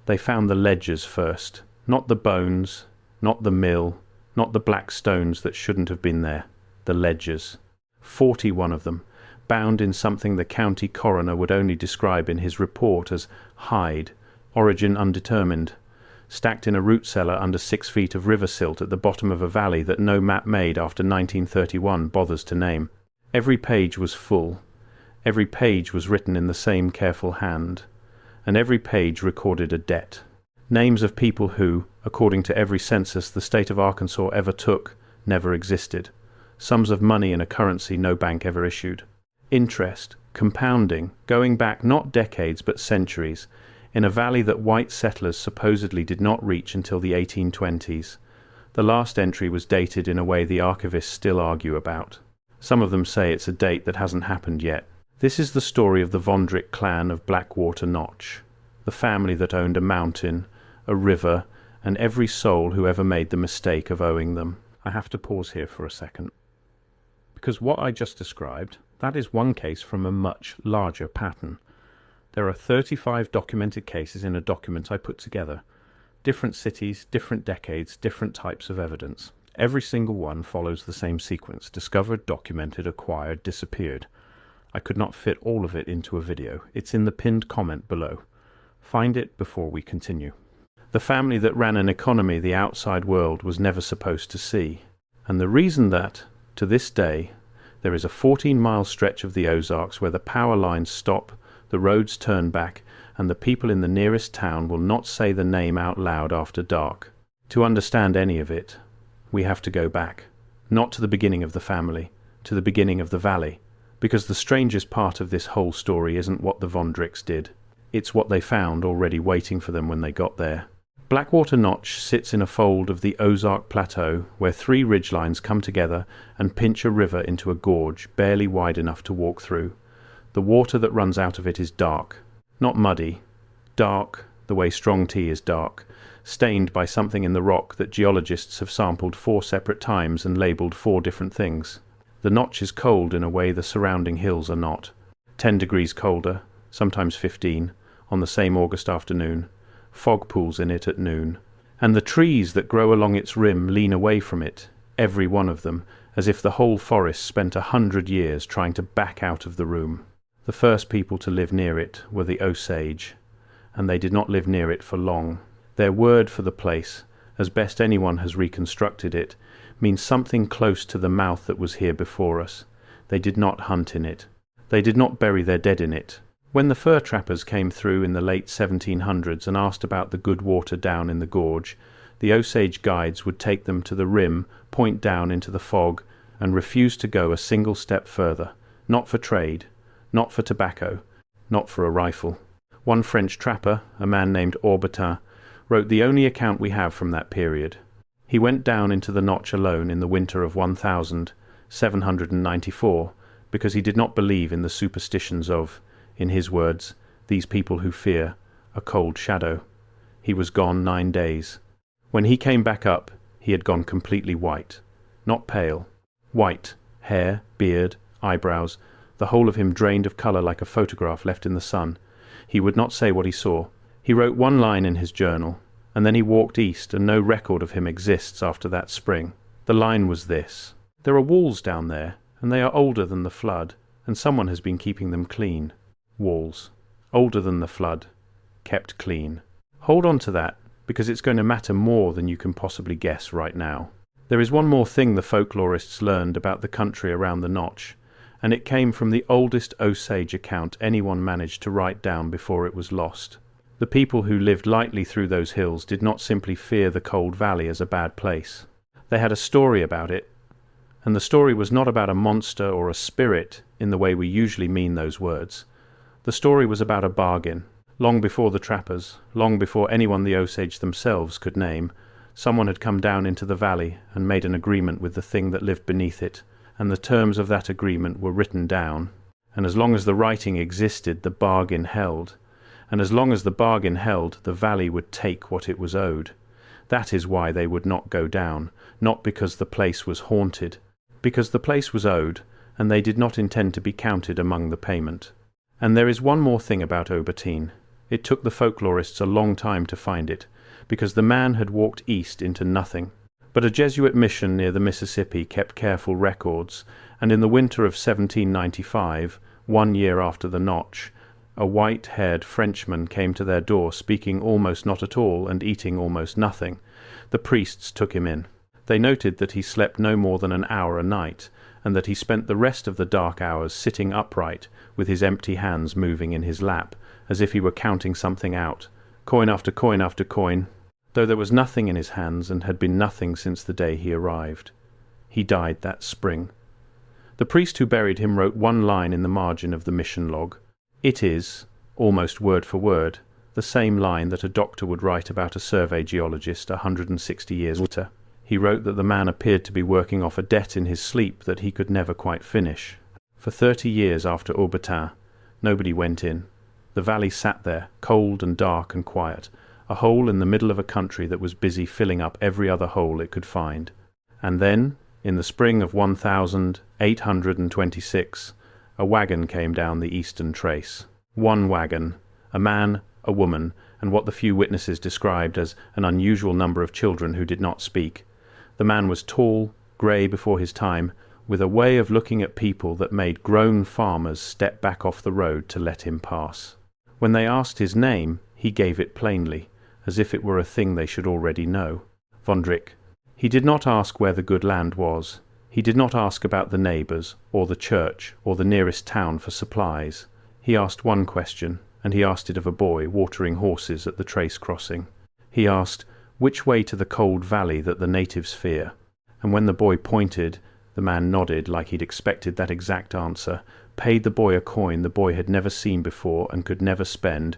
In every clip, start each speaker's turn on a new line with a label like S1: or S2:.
S1: They found the ledgers first, not the bones, not the mill, not the black stones that shouldn't have been there. The ledgers. 41 of them, bound in something the county coroner would only describe in his report as hide, origin undetermined, stacked in a root cellar under 6 feet of river silt at the bottom of a valley that no map made after 1931 bothers to name. Every page was full. Every page was written in the same careful hand. And every page recorded a debt. Names of people who, according to every census the state of Arkansas ever took, never existed. Sums of money in a currency no bank ever issued. Interest, compounding, going back not decades but centuries, in a valley that white settlers supposedly did not reach until the 1820s. The last entry was dated in a way the archivists still argue about. Some of them say it's a date that hasn't happened yet. This is the story of the Vondrikk Clan of Blackwater Notch, the family that owned a mountain, a river, and every soul who ever made the mistake of owing them. I have to pause here for a second, because what I just described, that is one case from a much larger pattern. There are 35 documented cases in a document I put together. Different cities, different decades, different types of evidence. Every single one follows the same sequence: discovered, documented, acquired, disappeared. I could not fit all of it into a video. It's in the pinned comment below. Find it before we continue. The family that ran an economy the outside world was never supposed to see. And the reason that, to this day, there is a 14-mile stretch of the Ozarks where the power lines stop, the roads turn back, and the people in the nearest town will not say the name out loud after dark. To understand any of it, we have to go back, not to the beginning of the family, to the beginning of the valley, because the strangest part of this whole story isn't what the Vondricks did. It's what they found already waiting for them when they got there. Blackwater Notch sits in a fold of the Ozark Plateau where 3 ridgelines come together and pinch a river into a gorge barely wide enough to walk through. The water that runs out of it is dark, not muddy, dark the way strong tea is dark, stained by something in the rock that geologists have sampled 4 separate times and labelled 4 different things. The notch is cold in a way the surrounding hills are not. 10 degrees colder, sometimes 15, on the same August afternoon. Fog pools in it at noon. And the trees that grow along its rim lean away from it, every one of them, as if the whole forest spent 100 years trying to back out of the room. The first people to live near it were the Osage, and they did not live near it for long. Their word for the place, as best anyone has reconstructed it, means something close to the mouth that was here before us. They did not hunt in it. They did not bury their dead in it. When the fur trappers came through in the late 1700s and asked about the good water down in the gorge, the Osage guides would take them to the rim, point down into the fog, and refuse to go a single step further. Not for trade, not for tobacco, not for a rifle. One French trapper, a man named Aubertin, wrote the only account we have from that period. He went down into the notch alone in the winter of 1794 because he did not believe in the superstitions of, in his words, these people who fear a cold shadow. He was gone 9 days. When he came back up, he had gone completely white. Not pale. White. Hair, beard, eyebrows, the whole of him drained of colour like a photograph left in the sun. He would not say what he saw. He wrote 1 line in his journal, and then he walked east, and no record of him exists after that spring. The line was this: "There are walls down there, and they are older than the flood, and someone has been keeping them clean." Walls. Older than the flood. Kept clean. Hold on to that, because it's going to matter more than you can possibly guess right now. There is one more thing the folklorists learned about the country around the Notch, and it came from the oldest Osage account anyone managed to write down before it was lost. The people who lived lightly through those hills did not simply fear the cold valley as a bad place. They had a story about it, and the story was not about a monster or a spirit in the way we usually mean those words. The story was about a bargain. Long before the trappers, long before anyone the Osage themselves could name, someone had come down into the valley and made an agreement with the thing that lived beneath it, and the terms of that agreement were written down. And as long as the writing existed, the bargain held. And as long as the bargain held, the valley would take what it was owed. That is why they would not go down, not because the place was haunted, because the place was owed, and they did not intend to be counted among the payment. And there is one more thing about Aubertin. It took the folklorists a long time to find it, because the man had walked east into nothing. But a Jesuit mission near the Mississippi kept careful records, and in the winter of 1795, 1 year after the Notch, a white-haired Frenchman came to their door, speaking almost not at all and eating almost nothing. The priests took him in. They noted that he slept no more than an hour a night, and that he spent the rest of the dark hours sitting upright, with his empty hands moving in his lap, as if he were counting something out, coin after coin after coin, though there was nothing in his hands and had been nothing since the day he arrived. He died that spring. The priest who buried him wrote one line in the margin of the mission log. It is, almost word for word, the same line that a doctor would write about a survey geologist 160 years later. He wrote that the man appeared to be working off a debt in his sleep that he could never quite finish. For 30 years after Aubertin, nobody went in. The valley sat there, cold and dark and quiet, a hole in the middle of a country that was busy filling up every other hole it could find. And then, in the spring of 1826, a wagon came down the eastern trace. One wagon, a man, a woman, and what the few witnesses described as an unusual number of children who did not speak. The man was tall, grey before his time, with a way of looking at people that made grown farmers step back off the road to let him pass. When they asked his name, he gave it plainly, as if it were a thing they should already know. Vondrikk. He did not ask where the good land was. He did not ask about the neighbours, or the church, or the nearest town for supplies. He asked one question, and he asked it of a boy watering horses at the trace crossing. He asked, which way to the cold valley that the natives fear? And when the boy pointed, the man nodded like he'd expected that exact answer, paid the boy a coin the boy had never seen before and could never spend,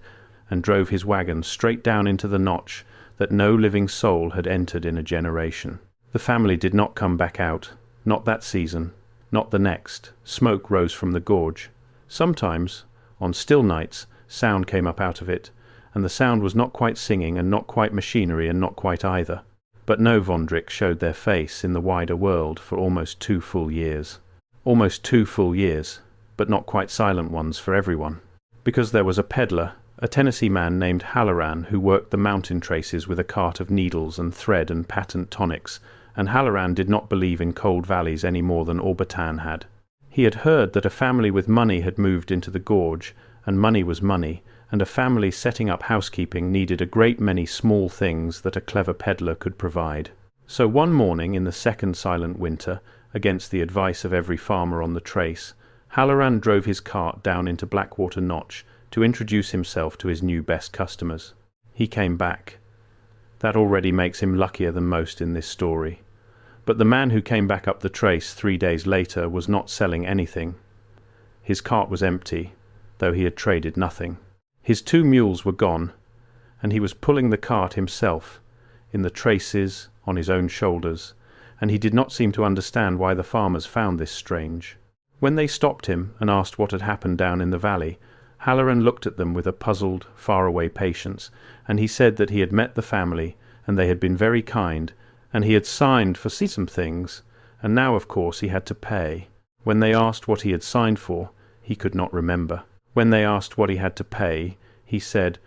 S1: and drove his wagon straight down into the notch that no living soul had entered in a generation. The family did not come back out, not that season, not the next. Smoke rose from the gorge. Sometimes, on still nights, sound came up out of it, and the sound was not quite singing and not quite machinery and not quite either. But no Vondrikk showed their face in the wider world for almost 2 full years. Almost 2 full years, but not quite silent ones for everyone. Because there was a peddler, a Tennessee man named Halloran, who worked the mountain traces with a cart of needles and thread and patent tonics, and Halloran did not believe in cold valleys any more than Aubertin had. He had heard that a family with money had moved into the gorge, and money was money, and a family setting up housekeeping needed a great many small things that a clever peddler could provide. So one morning in the second silent winter, against the advice of every farmer on the trace, Halloran drove his cart down into Blackwater Notch to introduce himself to his new best customers. He came back. That already makes him luckier than most in this story. But the man who came back up the trace 3 days later was not selling anything. His cart was empty, though he had traded nothing. His 2 mules were gone, and he was pulling the cart himself, in the traces, on his own shoulders, and he did not seem to understand why the farmers found this strange. When they stopped him and asked what had happened down in the valley, Halloran looked at them with a puzzled, faraway patience, and he said that he had met the family, and they had been very kind, and he had signed for some things, and now, of course, he had to pay. When they asked what he had signed for, he could not remember. When they asked what he had to pay, he said,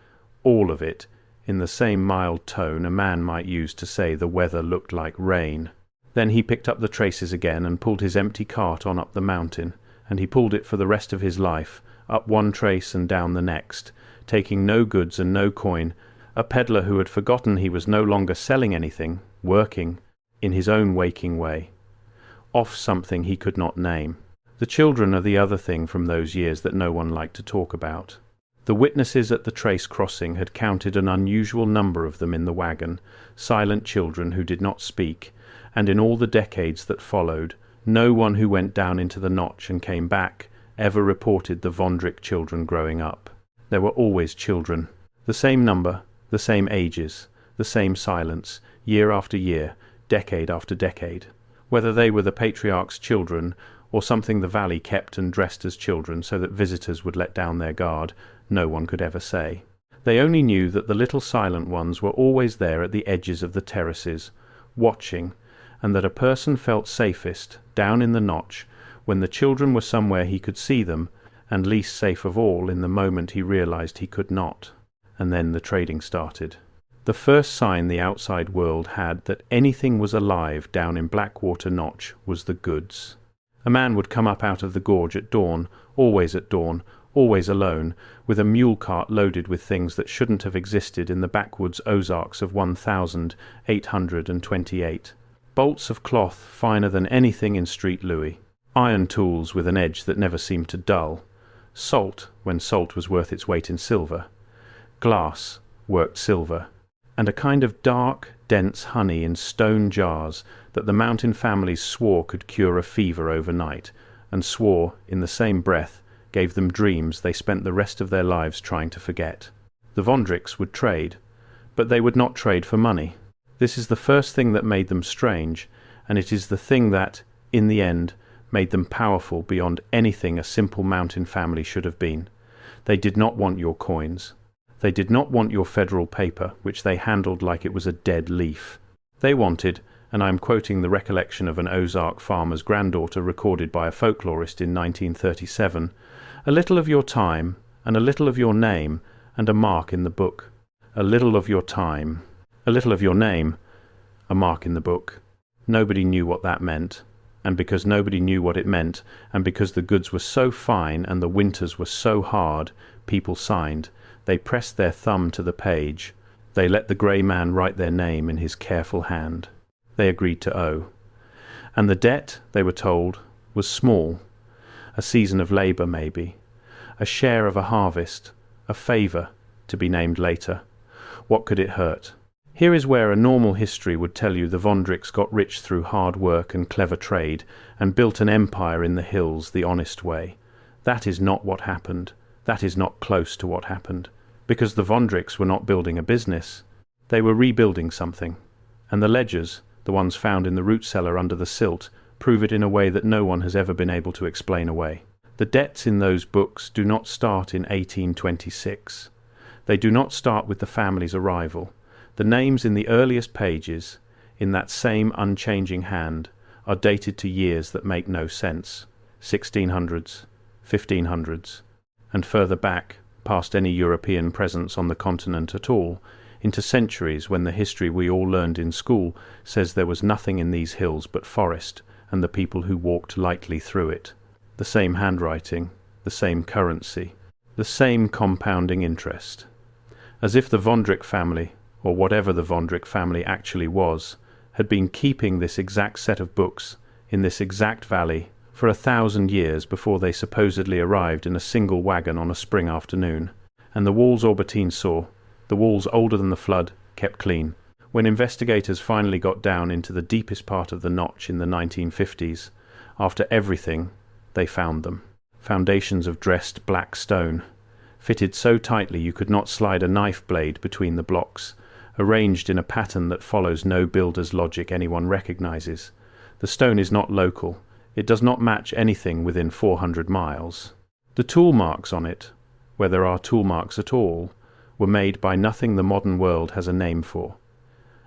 S1: all of it, in the same mild tone a man might use to say the weather looked like rain. Then he picked up the traces again and pulled his empty cart on up the mountain, and he pulled it for the rest of his life, up one trace and down the next, taking no goods and no coin, a peddler who had forgotten he was no longer selling anything, working, in his own waking way, off something he could not name. The children are the other thing from those years that no one liked to talk about. The witnesses at the trace crossing had counted an unusual number of them in the wagon, silent children who did not speak, and in all the decades that followed, no one who went down into the notch and came back ever reported the Vondrikk children growing up. There were always children, the same number, the same ages, the same silence, year after year, decade after decade. Whether they were the patriarch's children or something the valley kept and dressed as children so that visitors would let down their guard, no one could ever say. They only knew that the little silent ones were always there at the edges of the terraces, watching, and that a person felt safest, down in the notch, when the children were somewhere he could see them, and least safe of all in the moment he realized he could not. and then the trading started. The first sign the outside world had that anything was alive down in Blackwater Notch was the goods. A man would come up out of the gorge at dawn, always alone, with a mule cart loaded with things that shouldn't have existed in the backwoods Ozarks of 1828. Bolts of cloth finer than anything in Street Louis, iron tools with an edge that never seemed to dull, salt when salt was worth its weight in silver, glass, worked silver, and a kind of dark, dense honey in stone jars that the mountain families swore could cure a fever overnight, and swore, in the same breath, gave them dreams they spent the rest of their lives trying to forget. The Vondrikks would trade, but they would not trade for money. This is the first thing that made them strange, and it is the thing that, in the end, made them powerful beyond anything a simple mountain family should have been. They did not want your coins. They did not want your federal paper, which they handled like it was a dead leaf. They wanted, and I am quoting the recollection of an Ozark farmer's granddaughter recorded by a folklorist in 1937, a little of your time, and a little of your name, and a mark in the book. A little of your time, a little of your name, a mark in the book. Nobody knew what that meant, and because nobody knew what it meant, and because the goods were so fine and the winters were so hard, people signed. They pressed their thumb to the page. They let the grey man write their name in his careful hand. They agreed to owe. And the debt, they were told, was small. A season of labour, maybe. A share of a harvest. A favour, to be named later. What could it hurt? Here is where a normal history would tell you the Vondrikks got rich through hard work and clever trade, and built an empire in the hills the honest way. That is not what happened. That is not close to what happened. Because the Vondrikks were not building a business. They were rebuilding something. And the ledgers, the ones found in the root cellar under the silt, prove it in a way that no one has ever been able to explain away. The debts in those books do not start in 1826. They do not start with the family's arrival. The names in the earliest pages, in that same unchanging hand, are dated to years that make no sense. 1600s, 1500s, and further back, past any European presence on the continent at all, into centuries when the history we all learned in school says there was nothing in these hills but forest and the people who walked lightly through it. The same handwriting, the same currency, the same compounding interest. As if the Vondrikk family, or whatever the Vondrikk family actually was, had been keeping this exact set of books in this exact valley for 1,000 years before they supposedly arrived in a single wagon on a spring afternoon, and the walls Aubertine saw, the walls older than the flood, kept clean. When investigators finally got down into the deepest part of the notch in the 1950s, after everything, they found them. Foundations of dressed black stone, fitted so tightly you could not slide a knife blade between the blocks, arranged in a pattern that follows no builder's logic anyone recognizes. The stone is not local. It does not match anything within 400 miles. The tool marks on it, where there are tool marks at all, were made by nothing the modern world has a name for.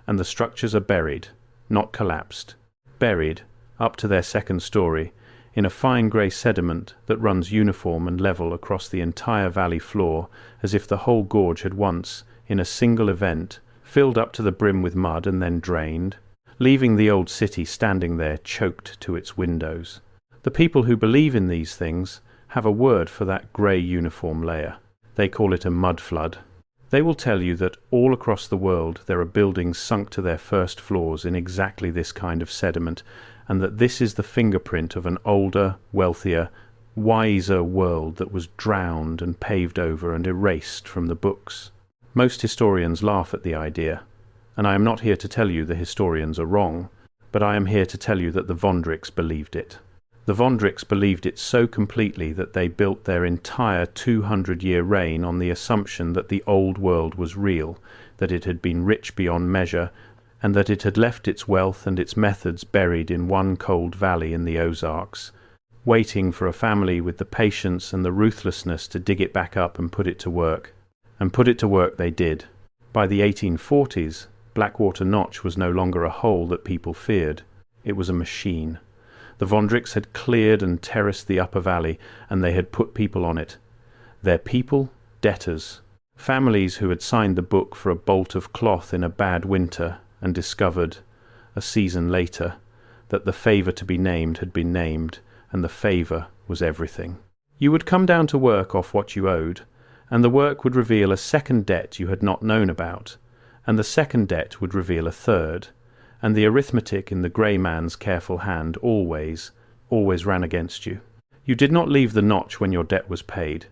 S1: And the structures are buried, not collapsed. Buried, up to their second story, in a fine grey sediment that runs uniform and level across the entire valley floor, as if the whole gorge had once, in a single event, filled up to the brim with mud and then drained, leaving the old city standing there choked to its windows. The people who believe in these things have a word for that grey uniform layer. They call it a mud flood. They will tell you that all across the world there are buildings sunk to their first floors in exactly this kind of sediment, and that this is the fingerprint of an older, wealthier, wiser world that was drowned and paved over and erased from the books. Most historians laugh at the idea, and I am not here to tell you the historians are wrong, but I am here to tell you that the Vondrikks believed it. The Vondrikks believed it so completely that they built their entire 200-year reign on the assumption that the old world was real, that it had been rich beyond measure, and that it had left its wealth and its methods buried in one cold valley in the Ozarks, waiting for a family with the patience and the ruthlessness to dig it back up and put it to work. And put it to work they did. By the 1840s, Blackwater Notch was no longer a hole that people feared. It was a machine. The Vondrikks had cleared and terraced the upper valley, and they had put people on it. Their people, debtors. Families who had signed the book for a bolt of cloth in a bad winter and discovered, a season later, that the favour to be named had been named, and the favour was everything. You would come down to work off what you owed, and the work would reveal a second debt you had not known about, and the second debt would reveal a third, and the arithmetic in the grey man's careful hand always ran against you. You did not leave the notch when your debt was paid.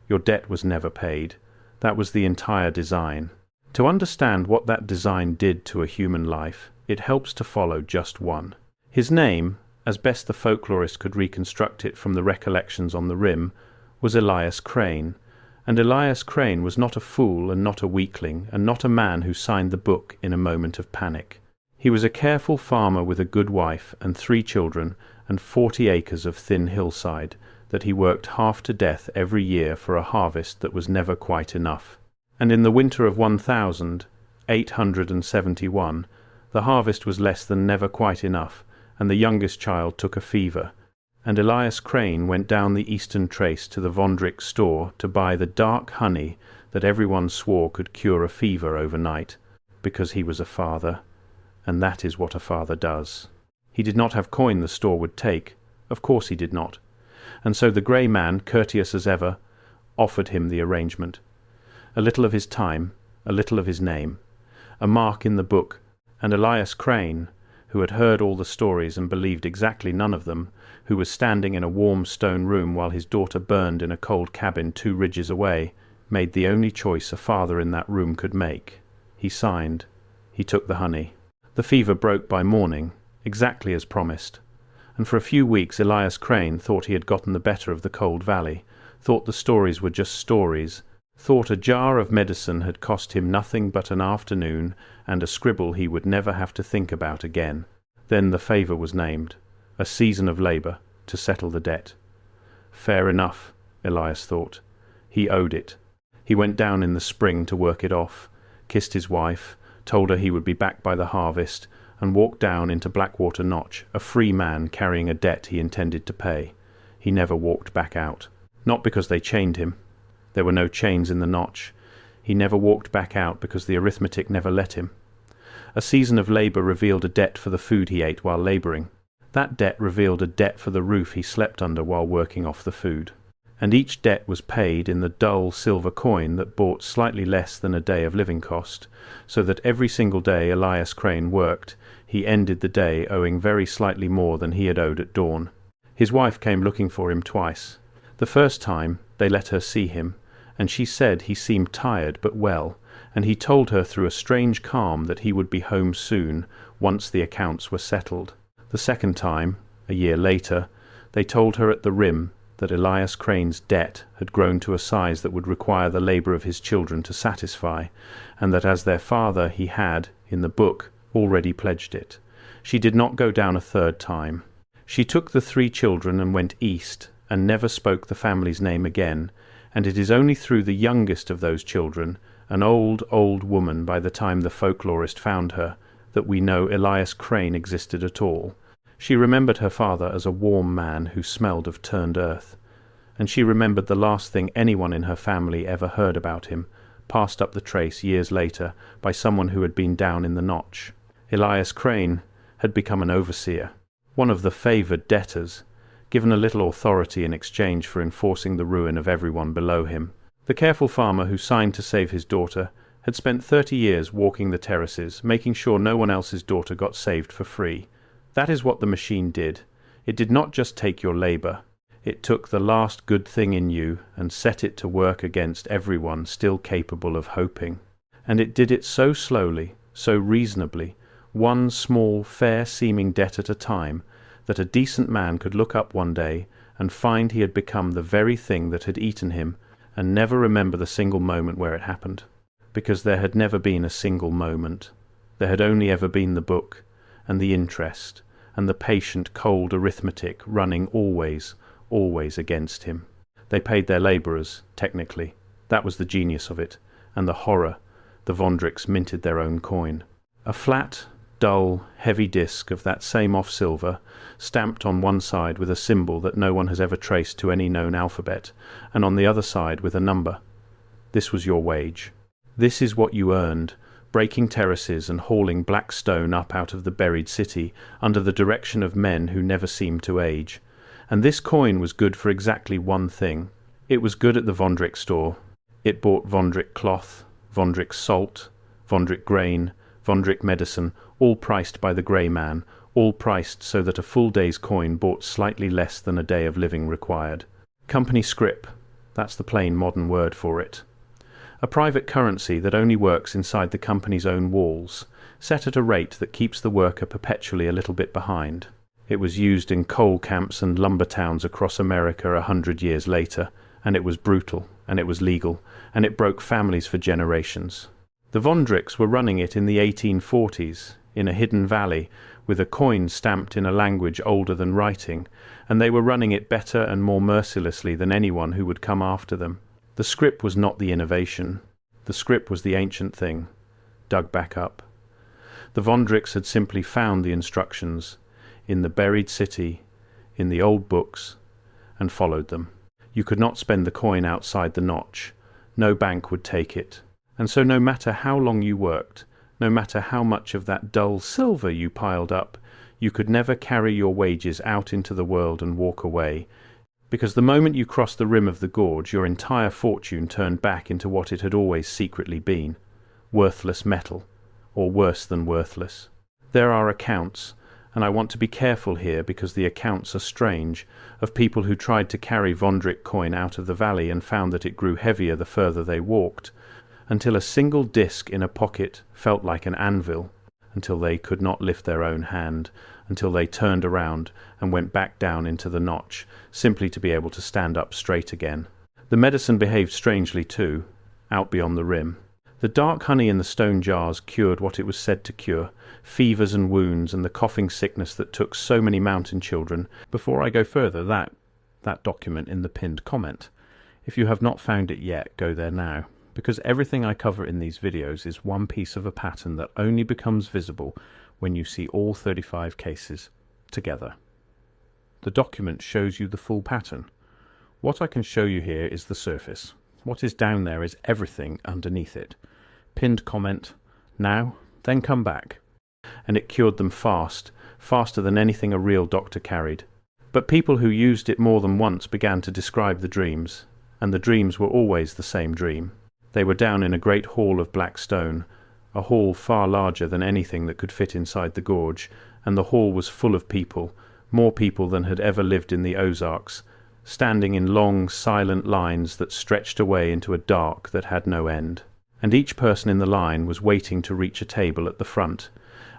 S1: Your debt was never paid. That was the entire design. To understand what that design did to a human life, it helps to follow just one. His name, as best the folklorist could reconstruct it from the recollections on the rim, was Elias Crane, and Elias Crane was not a fool and not a weakling and not a man who signed the book in a moment of panic. He was a careful farmer with a good wife and 3 children and 40 acres of thin hillside that he worked half to death every year for a harvest that was never quite enough. And in the winter of 1871, the harvest was less than never quite enough, and the youngest child took a fever, and Elias Crane went down the eastern trace to the Vondrikk store to buy the dark honey that everyone swore could cure a fever overnight, because he was a father, and that is what a father does. He did not have coin the store would take, of course he did not, and so the grey man, courteous as ever, offered him the arrangement. A little of his time, a little of his name, a mark in the book, and Elias Crane, who had heard all the stories and believed exactly none of them, who was standing in a warm stone room while his daughter burned in a cold cabin 2 ridges away, made the only choice a father in that room could make. He signed. He took the honey. The fever broke by morning, exactly as promised, and for a few weeks Elias Crane thought he had gotten the better of the cold valley, thought the stories were just stories, thought a jar of medicine had cost him nothing but an afternoon and a scribble he would never have to think about again. Then the favour was named, a season of labour, to settle the debt. Fair enough, Elias thought. He owed it. He went down in the spring to work it off, kissed his wife, told her he would be back by the harvest, and walked down into Blackwater Notch, a free man carrying a debt he intended to pay. He never walked back out. Not because they chained him. There were no chains in the notch. He never walked back out because the arithmetic never let him. A season of labour revealed a debt for the food he ate while labouring. That debt revealed a debt for the roof he slept under while working off the food. And each debt was paid in the dull silver coin that bought slightly less than a day of living cost, so that every single day Elias Crane worked, he ended the day owing very slightly more than he had owed at dawn. His wife came looking for him twice. The first time they let her see him, and she said he seemed tired but well, and he told her through a strange calm that he would be home soon, once the accounts were settled. The second time, a year later, they told her at the rim that Elias Crane's debt had grown to a size that would require the labour of his children to satisfy, and that as their father he had, in the book, already pledged it. She did not go down a third time. She took the 3 children and went east, and never spoke the family's name again, and it is only through the youngest of those children, an old woman by the time the folklorist found her, that we know Elias Crane existed at all. She remembered her father as a warm man who smelled of turned earth, and she remembered the last thing anyone in her family ever heard about him, passed up the trace years later by someone who had been down in the notch. Elias Crane had become an overseer, one of the favoured debtors, given a little authority in exchange for enforcing the ruin of everyone below him. The careful farmer who signed to save his daughter had spent 30 years walking the terraces, making sure no one else's daughter got saved for free. That is what the machine did. It did not just take your labour. It took the last good thing in you and set it to work against everyone still capable of hoping. And it did it so slowly, so reasonably, one small, fair-seeming debt at a time, that a decent man could look up one day and find he had become the very thing that had eaten him, and never remember the single moment where it happened. Because there had never been a single moment. There had only ever been the book, and the interest, and the patient cold arithmetic running always against him. They paid their labourers, technically. That was the genius of it, and the horror. The Vondricks minted their own coin. A flat, dull, heavy disc of that same off-silver, stamped on one side with a symbol that no one has ever traced to any known alphabet, and on the other side with a number. This was your wage. This is what you earned, breaking terraces and hauling black stone up out of the buried city under the direction of men who never seemed to age. And this coin was good for exactly one thing. It was good at the Vondrikk store. It bought Vondrikk cloth, Vondrikk salt, Vondrikk grain, Vondrikk medicine, all priced by the grey man, all priced so that a full day's coin bought slightly less than a day of living required. Company scrip, that's the plain modern word for it. A private currency that only works inside the company's own walls, set at a rate that keeps the worker perpetually a little bit behind. It was used in coal camps and lumber towns across America 100 years later, and it was brutal, and it was legal, and it broke families for generations. The Vondricks were running it in the 1840s, in a hidden valley, with a coin stamped in a language older than writing, and they were running it better and more mercilessly than anyone who would come after them. The scrip was not the innovation. The scrip was the ancient thing, dug back up. The Vondricks had simply found the instructions, in the buried city, in the old books, and followed them. You could not spend the coin outside the notch. No bank would take it. And so no matter how long you worked, no matter how much of that dull silver you piled up, you could never carry your wages out into the world and walk away, because the moment you crossed the rim of the gorge, your entire fortune turned back into what it had always secretly been, worthless metal, or worse than worthless. There are accounts, and I want to be careful here because the accounts are strange, of people who tried to carry Vondrikk coin out of the valley and found that it grew heavier the further they walked, until a single disc in a pocket felt like an anvil, until they could not lift their own hand, until they turned around and went back down into the notch, simply to be able to stand up straight again. The medicine behaved strangely too, out beyond the rim. The dark honey in the stone jars cured what it was said to cure, fevers and wounds and the coughing sickness that took so many mountain children. Before I go further, that document in the pinned comment. If you have not found it yet, go there now, because everything I cover in these videos is one piece of a pattern that only becomes visible when you see all 35 cases together. The document shows you the full pattern. What I can show you here is the surface. What is down there is everything underneath it. Pinned comment, now, then come back. And it cured them fast, faster than anything a real doctor carried. But people who used it more than once began to describe the dreams, and the dreams were always the same dream. They were down in a great hall of black stone, a hall far larger than anything that could fit inside the gorge, and the hall was full of people, more people than had ever lived in the Ozarks, standing in long, silent lines that stretched away into a dark that had no end. And each person in the line was waiting to reach a table at the front,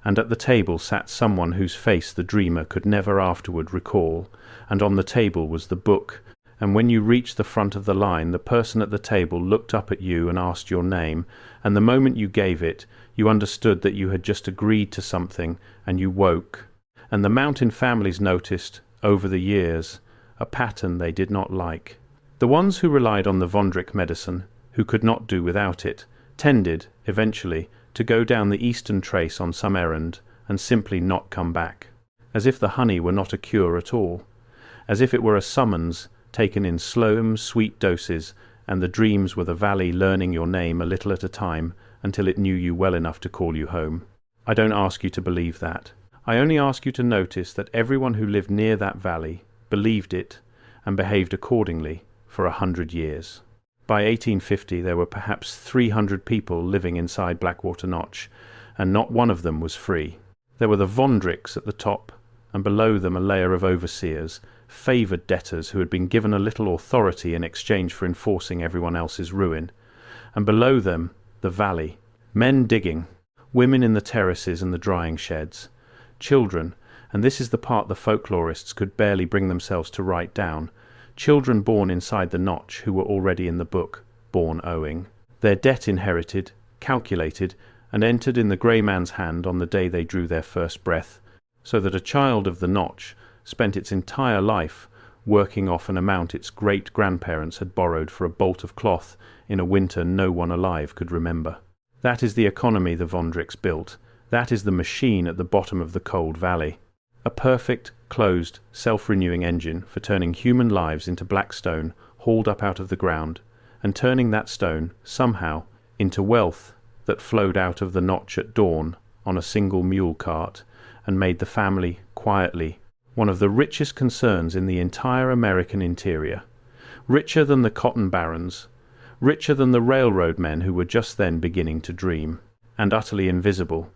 S1: and at the table sat someone whose face the dreamer could never afterward recall, and on the table was the book, and when you reached the front of the line, the person at the table looked up at you and asked your name, and the moment you gave it, you understood that you had just agreed to something, and you woke. And the mountain families noticed, over the years, a pattern they did not like. The ones who relied on the Vondrikk medicine, who could not do without it, tended, eventually, to go down the eastern trace on some errand, and simply not come back, as if the honey were not a cure at all, as if it were a summons taken in slow, sweet doses, and the dreams were the valley learning your name a little at a time until it knew you well enough to call you home. I don't ask you to believe that. I only ask you to notice that everyone who lived near that valley believed it and behaved accordingly for 100 years. By 1850 there were perhaps 300 people living inside Blackwater Notch, and not one of them was free. There were the Vondricks at the top, and below them a layer of overseers, favoured debtors who had been given a little authority in exchange for enforcing everyone else's ruin, and below them the valley, men digging, women in the terraces and the drying sheds, children, and this is the part the folklorists could barely bring themselves to write down, children born inside the notch who were already in the book, born owing, their debt inherited, calculated, and entered in the grey man's hand on the day they drew their first breath, so that a child of the notch spent its entire life working off an amount its great-grandparents had borrowed for a bolt of cloth in a winter no one alive could remember. That is the economy the Vondricks built. That is the machine at the bottom of the cold valley. A perfect, closed, self-renewing engine for turning human lives into black stone hauled up out of the ground, and turning that stone, somehow, into wealth that flowed out of the notch at dawn on a single mule cart, and made the family, quietly, one of the richest concerns in the entire American interior. Richer than the cotton barons, richer than the railroad men who were just then beginning to dream, and utterly invisible,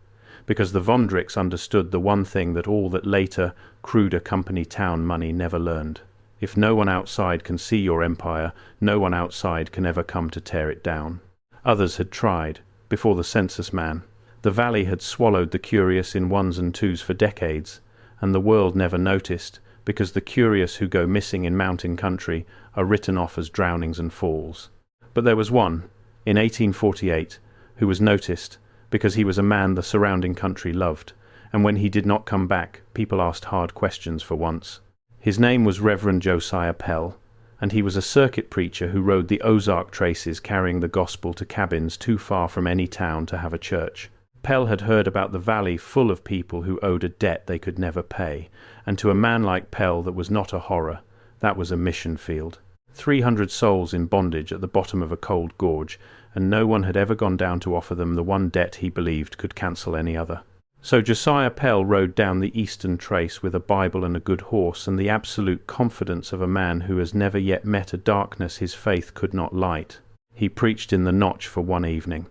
S1: because the Vondricks understood the one thing that all that later, cruder company town money never learned. If no one outside can see your empire, no one outside can ever come to tear it down. Others had tried, before the census man. The valley had swallowed the curious in ones and twos for decades, and the world never noticed, because the curious who go missing in mountain country are written off as drownings and falls. But there was one, in 1848, who was noticed, because he was a man the surrounding country loved, and when he did not come back, people asked hard questions for once. His name was Reverend Josiah Pell, and he was a circuit preacher who rode the Ozark traces carrying the gospel to cabins too far from any town to have a church. Pell had heard about the valley full of people who owed a debt they could never pay, and to a man like Pell that was not a horror, that was a mission field. 300 souls in bondage at the bottom of a cold gorge, and no one had ever gone down to offer them the one debt he believed could cancel any other. So Josiah Pell rode down the eastern trace with a Bible and a good horse, and the absolute confidence of a man who has never yet met a darkness his faith could not light. He preached in the Notch for one evening.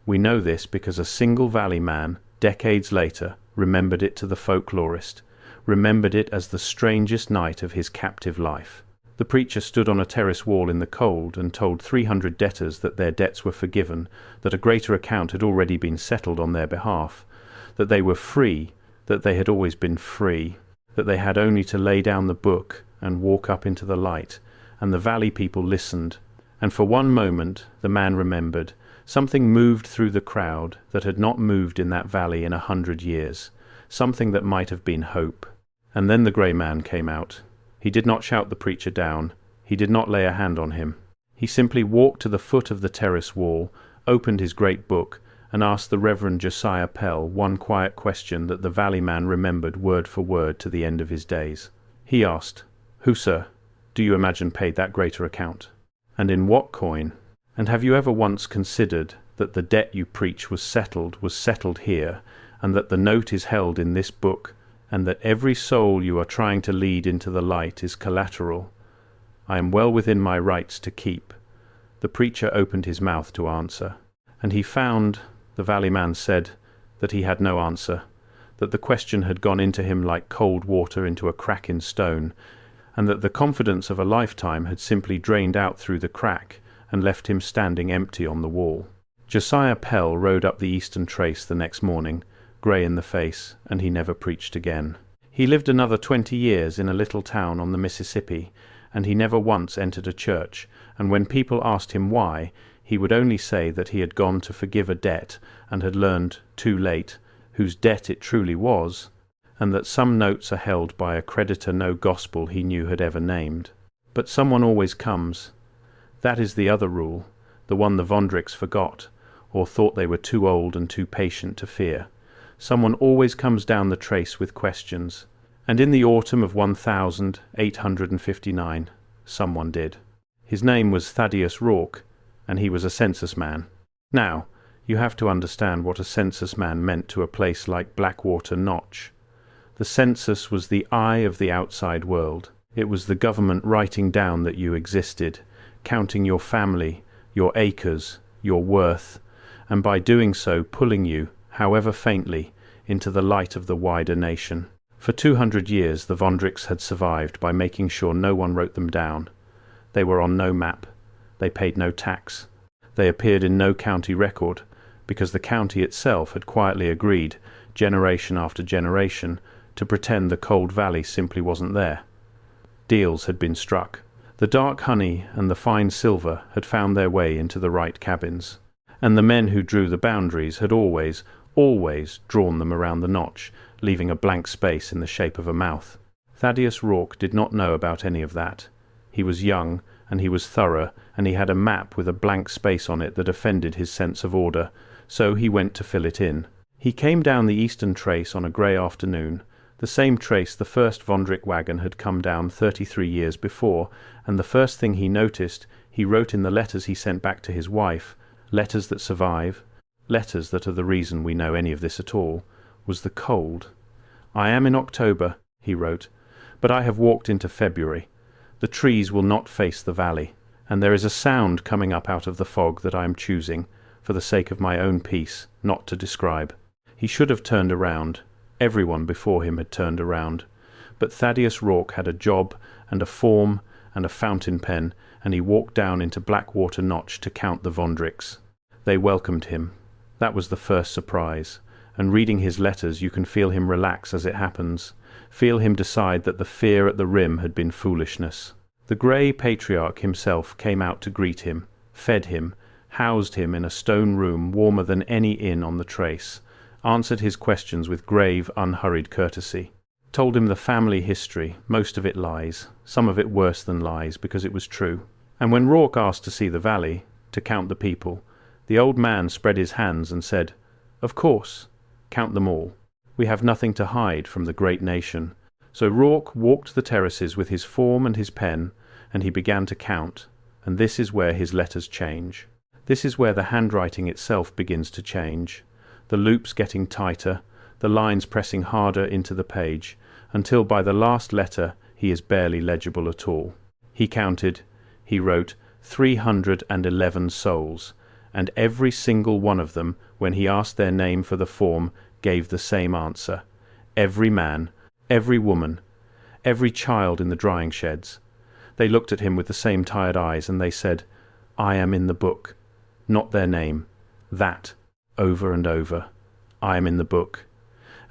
S1: We know this because a single valley man, decades later, remembered it to the folklorist, remembered it as the strangest night of his captive life. The preacher stood on a terrace wall in the cold and told 300 debtors that their debts were forgiven, that a greater account had already been settled on their behalf, that they were free, that they had always been free, that they had only to lay down the book and walk up into the light, and the valley people listened, and for one moment the man remembered. Something moved through the crowd that had not moved in that valley in 100 years, something that might have been hope. And then the grey man came out. He did not shout the preacher down. He did not lay a hand on him. He simply walked to the foot of the terrace wall, opened his great book, and asked the Reverend Josiah Pell one quiet question that the valley man remembered word for word to the end of his days. He asked, "Who, sir, do you imagine paid that greater account? And in what coin? And have you ever once considered that the debt you preach was settled here, and that the note is held in this book, and that every soul you are trying to lead into the light is collateral? I am well within my rights to keep." The preacher opened his mouth to answer, and he found, the valley man said, that he had no answer, that the question had gone into him like cold water into a crack in stone, and that the confidence of a lifetime had simply drained out through the crack and left him standing empty on the wall. Josiah Pell rode up the eastern trace the next morning, grey in the face, and he never preached again. He lived another 20 years in a little town on the Mississippi, and he never once entered a church, and when people asked him why, he would only say that he had gone to forgive a debt and had learned, too late, whose debt it truly was, and that some notes are held by a creditor no gospel he knew had ever named. But someone always comes. That is the other rule, the one the Vondricks forgot, or thought they were too old and too patient to fear. Someone always comes down the trace with questions, and in the autumn of 1859, someone did. His name was Thaddeus Rourke, and he was a census man. Now, you have to understand what a census man meant to a place like Blackwater Notch. The census was the eye of the outside world. It was the government writing down that you existed, counting your family, your acres, your worth, and by doing so pulling you, however faintly, into the light of the wider nation. For 200 years the Vondricks had survived by making sure no one wrote them down. They were on no map. They paid no tax. They appeared in no county record, because the county itself had quietly agreed, generation after generation, to pretend the cold valley simply wasn't there. Deals had been struck. The dark honey and the fine silver had found their way into the right cabins, and the men who drew the boundaries had always drawn them around the notch, leaving a blank space in the shape of a mouth. Thaddeus Rourke did not know about any of that. He was young, and he was thorough, and he had a map with a blank space on it that offended his sense of order, so he went to fill it in. He came down the eastern trace on a grey afternoon, the same trace the first Vondrikk wagon had come down 33 years before, and the first thing he noticed, He wrote in the letters he sent back to his wife, letters that survive, letters that are the reason we know any of this at all, was the cold. "I am in October," he wrote, "but I have walked into February. The trees will not face the valley, and there is a sound coming up out of the fog that I am choosing, for the sake of my own peace, not to describe." He should have turned around. Everyone before him had turned around. But Thaddeus Rourke had a job and a form and a fountain pen, and he walked down into Blackwater Notch to count the Vondricks. They welcomed him. That was the first surprise, and reading his letters you can feel him relax as it happens, feel him decide that the fear at the rim had been foolishness. The grey patriarch himself came out to greet him, fed him, housed him in a stone room warmer than any inn on the trace, answered his questions with grave, unhurried courtesy, told him the family history, most of it lies, some of it worse than lies, because it was true. And when Rourke asked to see the valley, to count the people, the old man spread his hands and said, "Of course, count them all. We have nothing to hide from the great nation." So Rourke walked the terraces with his form and his pen, and he began to count, and this is where his letters change. This is where the handwriting itself begins to change, the loops getting tighter, the lines pressing harder into the page, until by the last letter he is barely legible at all. He counted, he wrote, 311 souls, and every single one of them, when he asked their name for the form, gave the same answer. Every man, every woman, every child in the drying sheds. They looked at him with the same tired eyes, and they said, "I am in the book." Not their name. That, over and over. "I am in the book."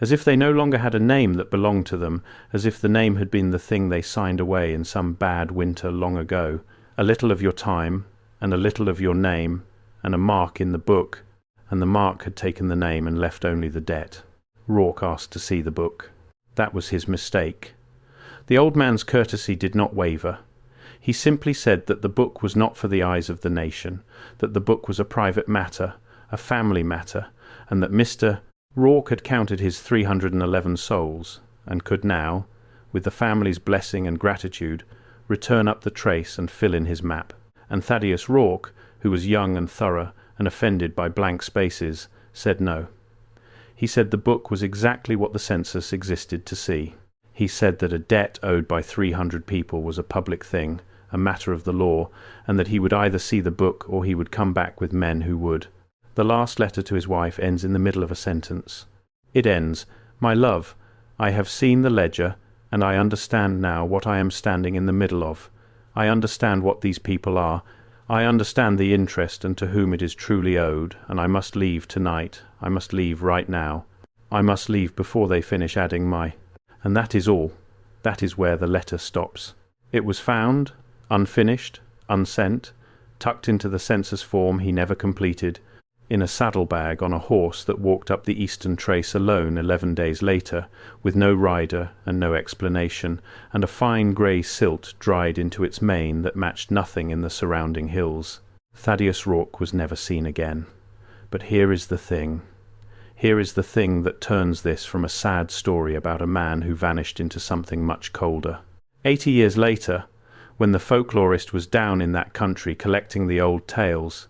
S1: As if they no longer had a name that belonged to them, as if the name had been the thing they signed away in some bad winter long ago. A little of your time, and a little of your name, and a mark in the book, and the mark had taken the name and left only the debt. Rourke asked to see the book. That was his mistake. The old man's courtesy did not waver. He simply said that the book was not for the eyes of the nation, that the book was a private matter, a family matter, and that Mr. Rourke had counted his 311 souls, and could now, with the family's blessing and gratitude, return up the trace and fill in his map. And Thaddeus Rourke, who was young and thorough and offended by blank spaces, said no. He said the book was exactly what the census existed to see. He said that a debt owed by 300 people was a public thing, a matter of the law, and that he would either see the book or he would come back with men who would. The last letter to his wife ends in the middle of a sentence. It ends, "My love, I have seen the ledger, and I understand now what I am standing in the middle of. I understand what these people are. I understand the interest and to whom it is truly owed, and I must leave tonight. I must leave right now. I must leave before they finish adding my..." And that is all. That is where the letter stops. It was found, unfinished, unsent, tucked into the census form he never completed, in a saddlebag on a horse that walked up the eastern trace alone 11 days later, with no rider and no explanation, and a fine grey silt dried into its mane that matched nothing in the surrounding hills. Thaddeus Rourke was never seen again. But here is the thing. Here is the thing that turns this from a sad story about a man who vanished into something much colder. 80 years later, when the folklorist was down in that country collecting the old tales,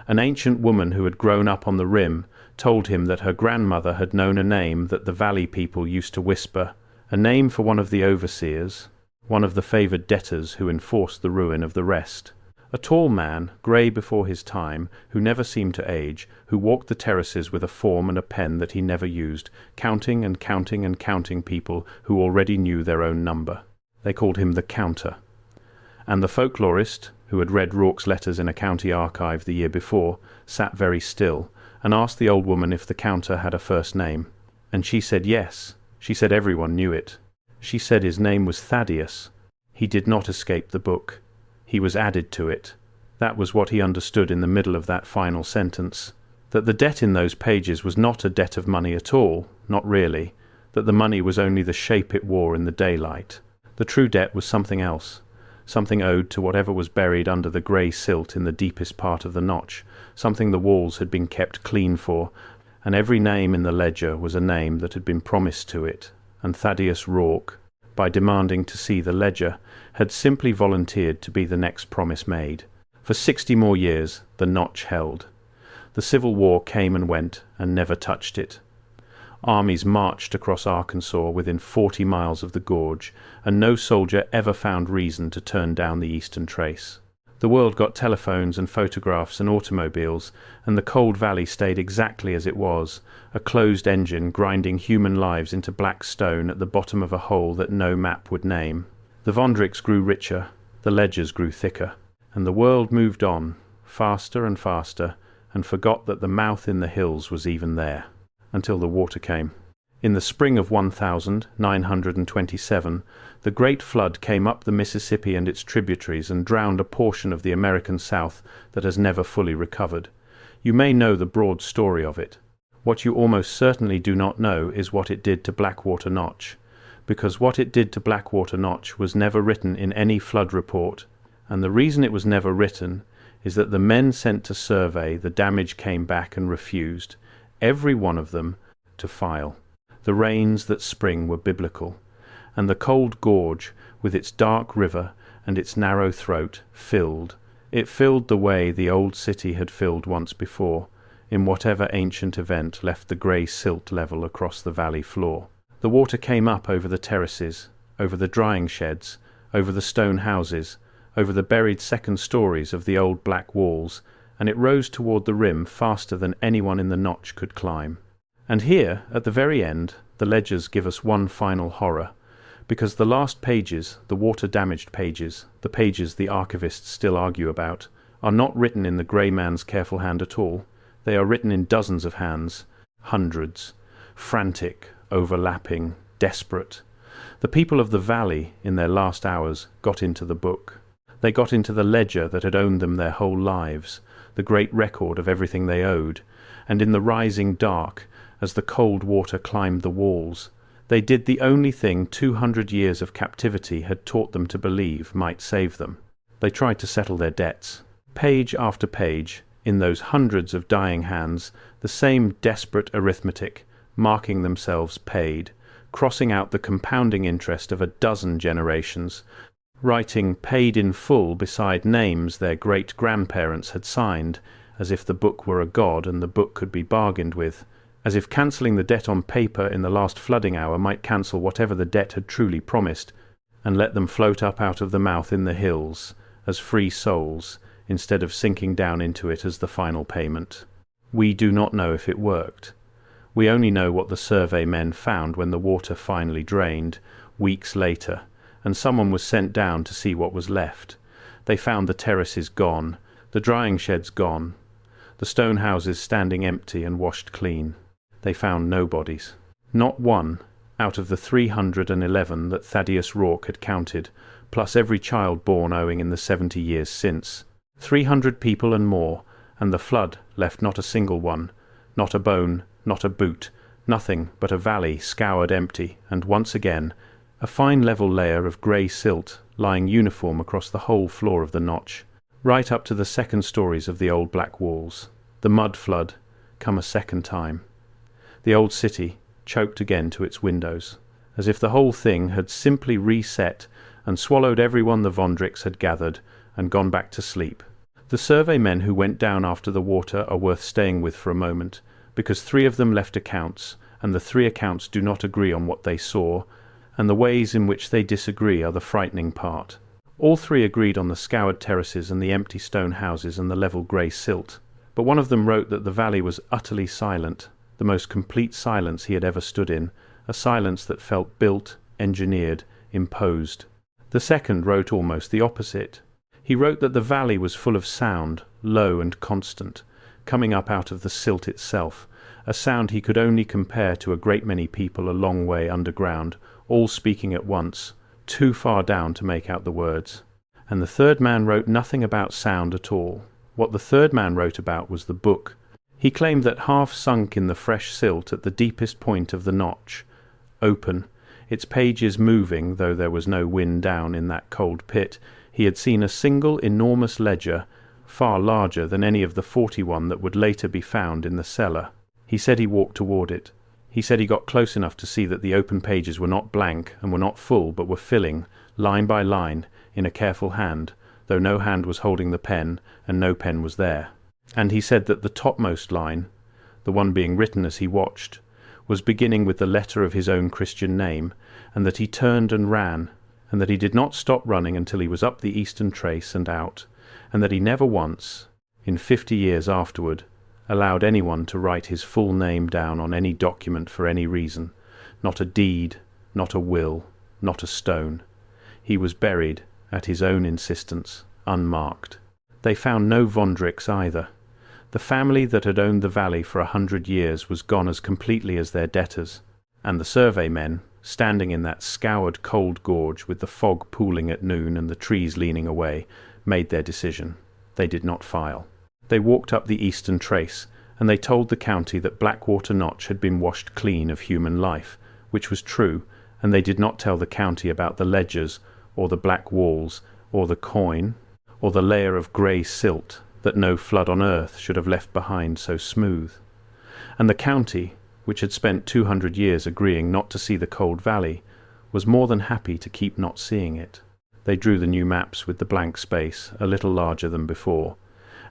S1: an ancient woman who had grown up on the rim told him that her grandmother had known a name that the valley people used to whisper, a name for one of the overseers, one of the favoured debtors who enforced the ruin of the rest. A tall man, grey before his time, who never seemed to age, who walked the terraces with a form and a pen that he never used, counting and counting and counting people who already knew their own number. They called him the Counter. And the folklorist, who had read Rourke's letters in a county archive the year before, sat very still, and asked the old woman if the Counter had a first name. And she said yes. She said everyone knew it. She said his name was Thaddeus. He did not escape the book. He was added to it. That was what he understood in the middle of that final sentence. That the debt in those pages was not a debt of money at all, not really. That the money was only the shape it wore in the daylight. The true debt was something else. Something owed to whatever was buried under the grey silt in the deepest part of the notch, something the walls had been kept clean for, and every name in the ledger was a name that had been promised to it, and Thaddeus Rourke, by demanding to see the ledger, had simply volunteered to be the next promise made. For 60 more years the Notch held. The Civil War came and went and never touched it. Armies marched across Arkansas within 40 miles of the gorge, and no soldier ever found reason to turn down the eastern trace. The world got telephones and photographs and automobiles, and the cold valley stayed exactly as it was, a closed engine grinding human lives into black stone at the bottom of a hole that no map would name. The Vondricks grew richer, the ledgers grew thicker, and the world moved on, faster and faster, and forgot that the mouth in the hills was even there, until the water came. In the spring of 1927, the Great Flood came up the Mississippi and its tributaries and drowned a portion of the American South that has never fully recovered. You may know the broad story of it. What you almost certainly do not know is what it did to Blackwater Notch, because what it did to Blackwater Notch was never written in any flood report, and the reason it was never written is that the men sent to survey the damage came back and refused, every one of them, to file. The rains that spring were biblical, and the cold gorge, with its dark river and its narrow throat, filled. It filled the way the old city had filled once before, in whatever ancient event left the grey silt level across the valley floor. The water came up over the terraces, over the drying sheds, over the stone houses, over the buried second stories of the old black walls, and it rose toward the rim faster than anyone in the Notch could climb. And here, at the very end, the ledgers give us one final horror, because the last pages, the water-damaged pages, the pages the archivists still argue about, are not written in the grey man's careful hand at all. They are written in dozens of hands, hundreds, frantic, overlapping, desperate. The people of the valley, in their last hours, got into the book. They got into the ledger that had owned them their whole lives, the great record of everything they owed, and in the rising dark, as the cold water climbed the walls, they did the only thing 200 years of captivity had taught them to believe might save them. They tried to settle their debts. Page after page, in those hundreds of dying hands, the same desperate arithmetic, marking themselves paid, crossing out the compounding interest of a dozen generations, writing paid in full beside names their great-grandparents had signed, as if the book were a god and the book could be bargained with, as if cancelling the debt on paper in the last flooding hour might cancel whatever the debt had truly promised, and let them float up out of the mouth in the hills, as free souls, instead of sinking down into it as the final payment. We do not know if it worked. We only know what the survey men found when the water finally drained, weeks later, and someone was sent down to see what was left. They found the terraces gone, the drying sheds gone, the stone houses standing empty and washed clean. They found no bodies. Not one, out of the 311 that Thaddeus Rourke had counted, plus every child born owing in the 70 years since. 300 people and more, and the flood left not a single one, not a bone, not a boot, nothing but a valley scoured empty, and once again, a fine level layer of grey silt lying uniform across the whole floor of the Notch, right up to the second stories of the old black walls. The mud flood come a second time. The old city choked again to its windows, as if the whole thing had simply reset and swallowed everyone the Vondricks had gathered and gone back to sleep. The survey men who went down after the water are worth staying with for a moment, because 3 of them left accounts, and the 3 accounts do not agree on what they saw, and the ways in which they disagree are the frightening part. All 3 agreed on the scoured terraces and the empty stone houses and the level grey silt, but one of them wrote that the valley was utterly silent, the most complete silence he had ever stood in, a silence that felt built, engineered, imposed. The second wrote almost the opposite. He wrote that the valley was full of sound, low and constant, coming up out of the silt itself, a sound he could only compare to a great many people a long way underground, all speaking at once, too far down to make out the words. And the third man wrote nothing about sound at all. What the third man wrote about was the book. He claimed that half sunk in the fresh silt at the deepest point of the Notch, open, its pages moving, though there was no wind down in that cold pit, he had seen a single enormous ledger, far larger than any of the 41 that would later be found in the cellar. He said he walked toward it. He said he got close enough to see that the open pages were not blank and were not full, but were filling, line by line, in a careful hand, though no hand was holding the pen and no pen was there. And he said that the topmost line, the one being written as he watched, was beginning with the letter of his own Christian name, and that he turned and ran, and that he did not stop running until he was up the eastern trace and out, and that he never once, in 50 years afterward, allowed anyone to write his full name down on any document for any reason, not a deed, not a will, not a stone. He was buried, at his own insistence, unmarked. They found no Vondrikks either. The family that had owned the valley for 100 years was gone as completely as their debtors, and the survey men, standing in that scoured cold gorge with the fog pooling at noon and the trees leaning away, made their decision. They did not file. They walked up the eastern trace, and they told the county that Blackwater Notch had been washed clean of human life, which was true, and they did not tell the county about the ledgers, or the black walls, or the coin, or the layer of grey silt that no flood on earth should have left behind so smooth. And the county, which had spent 200 years agreeing not to see the cold valley, was more than happy to keep not seeing it. They drew the new maps with the blank space, a little larger than before,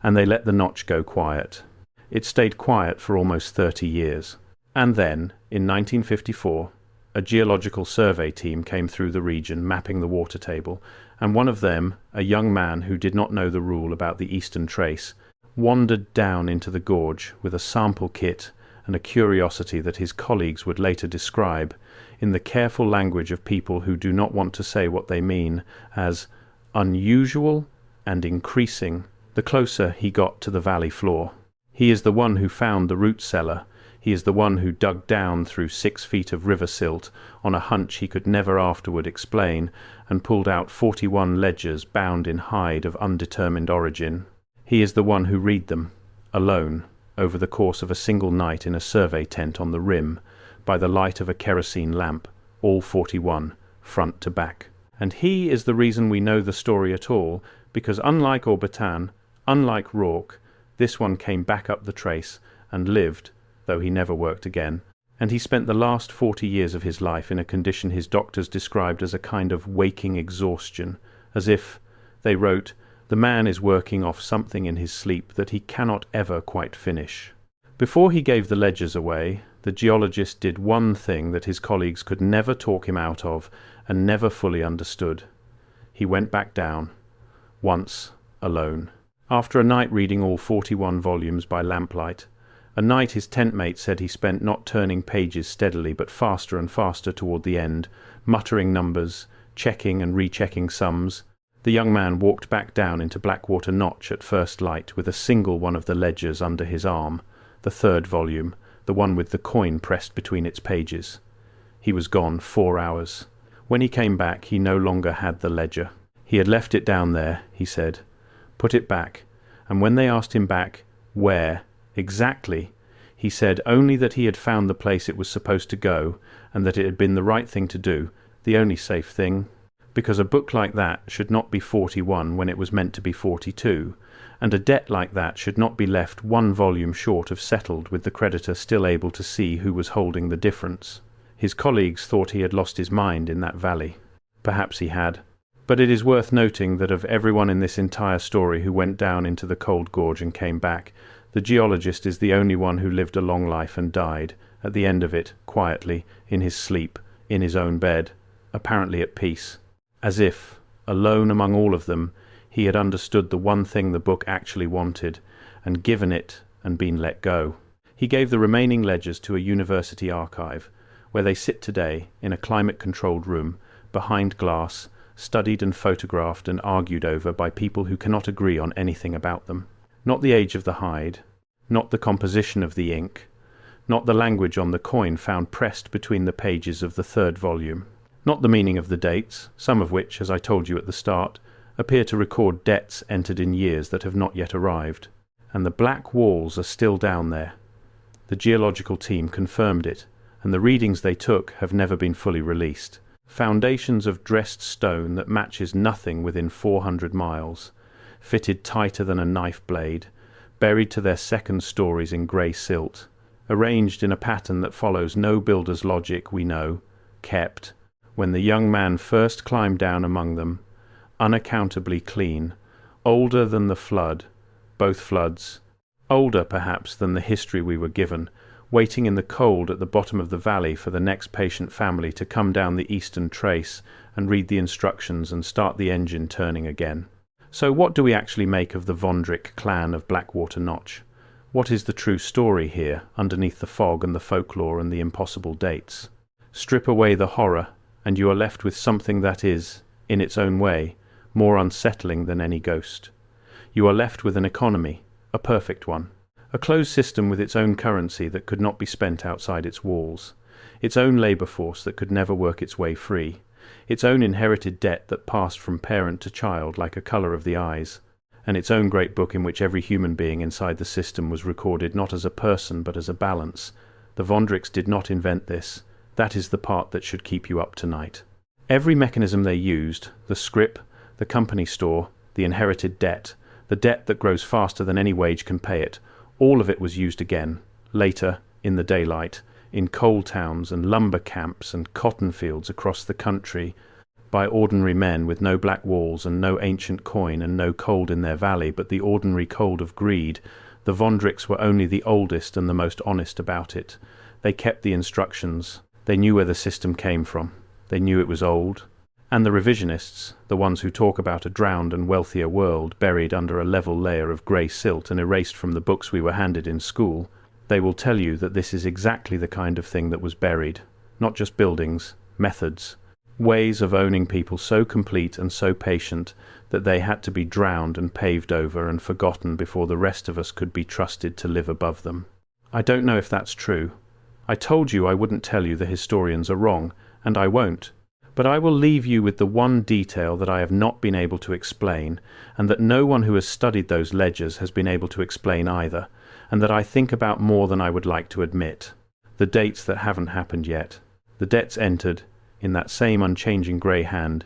S1: and they let the notch go quiet. It stayed quiet for almost 30 years. And then, in 1954, a geological survey team came through the region mapping the water table, and one of them, a young man who did not know the rule about the eastern trace, wandered down into the gorge with a sample kit and a curiosity that his colleagues would later describe, in the careful language of people who do not want to say what they mean, as unusual and increasing the closer he got to the valley floor. He is the one who found the root cellar. He is the one who dug down through 6 feet of river silt on a hunch he could never afterward explain, and pulled out 41 ledgers bound in hide of undetermined origin. He is the one who read them, alone, over the course of a single night in a survey tent on the rim, by the light of a kerosene lamp, all 41, front to back. And he is the reason we know the story at all, because unlike Orbitan, unlike Rourke, this one came back up the trace and lived, though he never worked again, and he spent the last 40 years of his life in a condition his doctors described as a kind of waking exhaustion, as if, they wrote, the man is working off something in his sleep that he cannot ever quite finish. Before he gave the ledgers away, the geologist did one thing that his colleagues could never talk him out of and never fully understood. He went back down, once alone. After a night reading all 41 volumes by lamplight, a night his tent mate said he spent not turning pages steadily but faster and faster toward the end, muttering numbers, checking and rechecking sums, the young man walked back down into Blackwater Notch at first light with a single one of the ledgers under his arm, the 3rd volume, the one with the coin pressed between its pages. He was gone 4 hours. When he came back, he no longer had the ledger. He had left it down there, he said. Put it back, and when they asked him back, where, exactly, he said only that he had found the place it was supposed to go, and that it had been the right thing to do, the only safe thing, because a book like that should not be 41 when it was meant to be 42, and a debt like that should not be left 1 volume short of settled with the creditor still able to see who was holding the difference. His colleagues thought he had lost his mind in that valley. Perhaps he had. But it is worth noting that of everyone in this entire story who went down into the cold gorge and came back, the geologist is the only one who lived a long life and died, at the end of it, quietly, in his sleep, in his own bed, apparently at peace, as if, alone among all of them, he had understood the one thing the book actually wanted, and given it and been let go. He gave the remaining ledgers to a university archive, where they sit today in a climate-controlled room, behind glass, studied and photographed and argued over by people who cannot agree on anything about them. Not the age of the hide, not the composition of the ink, not the language on the coin found pressed between the pages of the 3rd volume, not the meaning of the dates, some of which, as I told you at the start, appear to record debts entered in years that have not yet arrived. And the black walls are still down there. The geological team confirmed it, and the readings they took have never been fully released. Foundations of dressed stone that matches nothing within 400 miles, fitted tighter than a knife blade, buried to their 2nd stories in grey silt, arranged in a pattern that follows no builder's logic we know, kept, when the young man first climbed down among them, unaccountably clean, older than the flood, both floods, older perhaps than the history we were given, waiting in the cold at the bottom of the valley for the next patient family to come down the eastern trace and read the instructions and start the engine turning again. So what do we actually make of the Vondrikk Clan of Blackwater Notch? What is the true story here, underneath the fog and the folklore and the impossible dates? Strip away the horror, and you are left with something that is, in its own way, more unsettling than any ghost. You are left with an economy, a perfect one, a closed system with its own currency that could not be spent outside its walls, its own labour force that could never work its way free, its own inherited debt that passed from parent to child like a colour of the eyes, and its own great book in which every human being inside the system was recorded not as a person but as a balance. The Vondricks did not invent this. That is the part that should keep you up tonight. Every mechanism they used, the scrip, the company store, the inherited debt, the debt that grows faster than any wage can pay it, all of it was used again, later, in the daylight, in coal towns and lumber camps and cotton fields across the country, by ordinary men with no black walls and no ancient coin and no cold in their valley but the ordinary cold of greed. The Vondricks were only the oldest and the most honest about it. They kept the instructions. They knew where the system came from. They knew it was old. And the revisionists, the ones who talk about a drowned and wealthier world buried under a level layer of grey silt and erased from the books we were handed in school, they will tell you that this is exactly the kind of thing that was buried. Not just buildings, methods, ways of owning people so complete and so patient that they had to be drowned and paved over and forgotten before the rest of us could be trusted to live above them. I don't know if that's true. I told you I wouldn't tell you the historians are wrong, and I won't. But I will leave you with the one detail that I have not been able to explain, and that no one who has studied those ledgers has been able to explain either, and that I think about more than I would like to admit. The dates that haven't happened yet. The debts entered, in that same unchanging grey hand,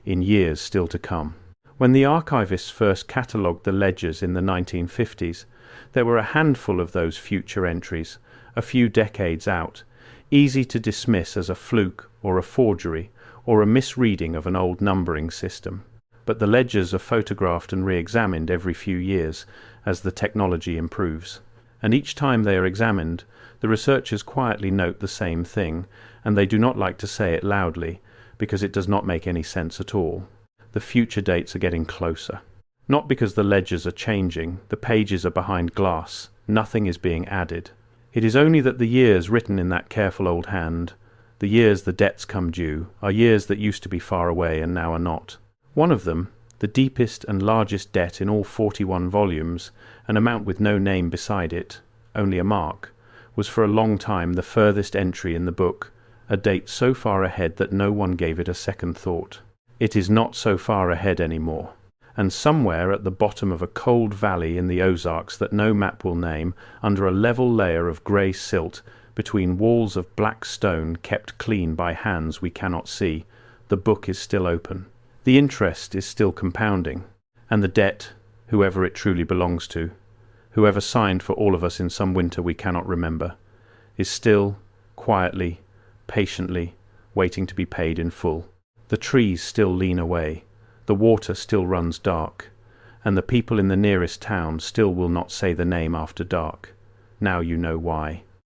S1: in years still to come. When the archivists first catalogued the ledgers in the 1950s, there were a handful of those future entries, a few decades out, easy to dismiss as a fluke or a forgery or a misreading of an old numbering system. But the ledgers are photographed and re-examined every few years as the technology improves. And each time they are examined, the researchers quietly note the same thing, and they do not like to say it loudly, because it does not make any sense at all. The future dates are getting closer. Not because the ledgers are changing, the pages are behind glass, nothing is being added. It is only that the years written in that careful old hand, the years the debts come due, are years that used to be far away and now are not. One of them, the deepest and largest debt in all 41 volumes, an amount with no name beside it, only a mark, was for a long time the furthest entry in the book, a date so far ahead that no one gave it a second thought. It is not so far ahead anymore, and somewhere at the bottom of a cold valley in the Ozarks that no map will name, under a level layer of grey silt, between walls of black stone kept clean by hands we cannot see, the book is still open. The interest is still compounding, and the debt, whoever it truly belongs to, whoever signed for all of us in some winter we cannot remember, is still, quietly, patiently, waiting to be paid in full. The trees still lean away, the water still runs dark, and the people in the nearest town still will not say the name after dark. Now you know why.